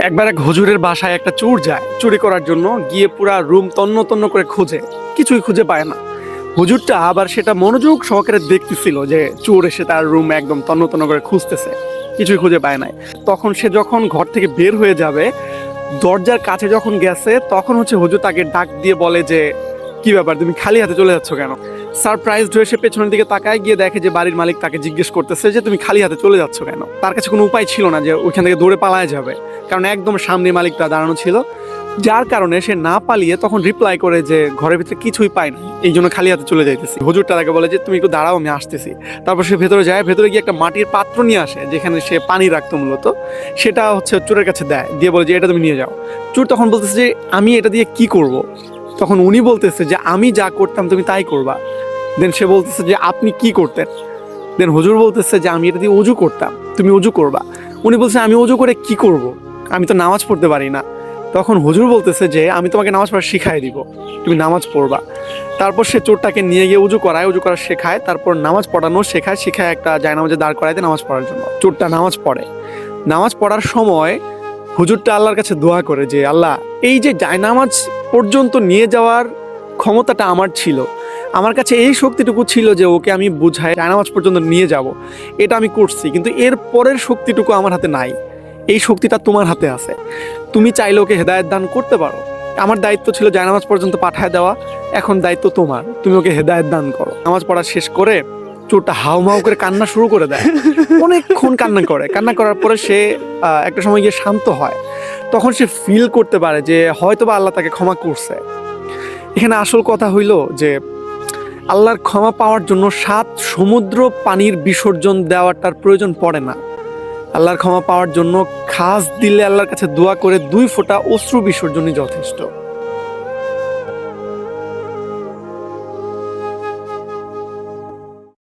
একবার এক হুজুরের বাসায় একটা চোর যায় চুরি করার জন্য, গিয়ে পুরা রুম তন্ন তন্ন করে খোঁজে, কিছুই খুঁজে পায় না। হুজুরটা আবার সেটা মনোযোগ সহকারে দেখতেছিল যে চোর এসে তার রুম একদম তন্ন তন্ন করে খুঁজতেছে, কিছুই খুঁজে পায় নাই। তখন সে যখন ঘর থেকে বের হয়ে যাবে, দরজার কাছে যখন গেছে, তখন হুজুর তাকে ডাক দিয়ে বলে যে কি ব্যাপার, তুমি খালি হাতে চলে যাচ্ছ কেন? সারপ্রাইজড হয়ে সে পেছনের দিকে তাকায়, গিয়ে দেখে যে বাড়ির মালিক তাকে জিজ্ঞেস করতেছে যে তুমি খালি হাতে চলে যাচ্ছ কেন। তার কাছে কোনো উপায় ছিল না যে ওইখান থেকে দৌড়ে পালায় যাবে, কারণ একদম সামনে মালিকটা দাঁড়ানো ছিল। যার কারণে সে না পালিয়ে তখন রিপ্লাই করে যে ঘরের ভিতরে কিছুই পায় না, এই জন্য খালি হাতে চলে যাইতেছি। হুজুরটা তাকে বলে যে তুমি একটু দাঁড়াও, আমি আসতেছি। তারপর সে ভেতরে যায়, ভেতরে গিয়ে একটা মাটির পাত্র নিয়ে আসে যেখানে সে পানি রাখতো মূলত। সেটা চোরের কাছে দেয়, দিয়ে বলে যে এটা তুমি নিয়ে যাও। চোর তখন বলতেছে যে আমি এটা দিয়ে কি করব? তখন উনি বলতেছে যে আমি যা করতাম তুমি তাই করবা। দেন সে বলতেছে যে আপনি কি করতেন? দেন হুজুর বলতেছে যে আমি এটা দিয়ে অজু করতাম, তুমি অজু করবা। উনি বলছে আমি অজু করে কি করব? আমি তো নামাজ পড়তে পারি না। তখন হুজুর বলতেছে যে আমি তোমাকে নামাজ পড়া শিখাই দিব, তুমি নামাজ পড়বা। তারপর সে চোরটাকে নিয়ে গিয়ে উজু করায়, উজু করা শেখায়, তারপর নামাজ পড়ানো শেখায়, শিখায় একটা জায়নামাজে দাঁড় করায় দেয় নামাজ পড়ার জন্য। চোরটা নামাজ পড়ে। নামাজ পড়ার সময় হুজুরটা আল্লাহর কাছে দোয়া করে যে আল্লাহ, এই যে জায়নামাজ পর্যন্ত নিয়ে যাওয়ার ক্ষমতাটা আমার ছিল, আমার কাছে এই শক্তিটুকু ছিল যে ওকে আমি বুঝাই জায়নামাজ পর্যন্ত নিয়ে যাব, এটা আমি করছি, কিন্তু এর পরের শক্তিটুকু আমার হাতে নাই। এই শক্তিটা তোমার হাতে আছে, তুমি চাইলে ওকে হেদায়েত দান করতে পারো। আমার দায়িত্ব ছিল জায়নামাজ পর্যন্ত পাঠায় দেওয়া, এখন দায়িত্ব তোমার, তুমি ওকে হেদায়েত দান করো। নামাজ পড়া শেষ করে চোরটা হাউমাউ করে কান্না শুরু করে দেয়। অনেকক্ষণ কান্না করে, কান্না করার পরে সে একটা সময় গিয়ে শান্ত হয়। তখন সে ফিল করতে পারে যে হয়তোবা আল্লাহ তাকে ক্ষমা করছে। এখানে আসল কথা হইল যে আল্লাহর ক্ষমা পাওয়ার জন্য 7 সমুদ্র পানির বিসর্জন দেওয়াটার প্রয়োজন পড়ে না। আল্লাহর ক্ষমা পাওয়ার জন্য খাস দিলে আল্লাহর কাছে দোয়া করে 2 ফোঁটা অশ্রু বিসর্জনই যথেষ্ট।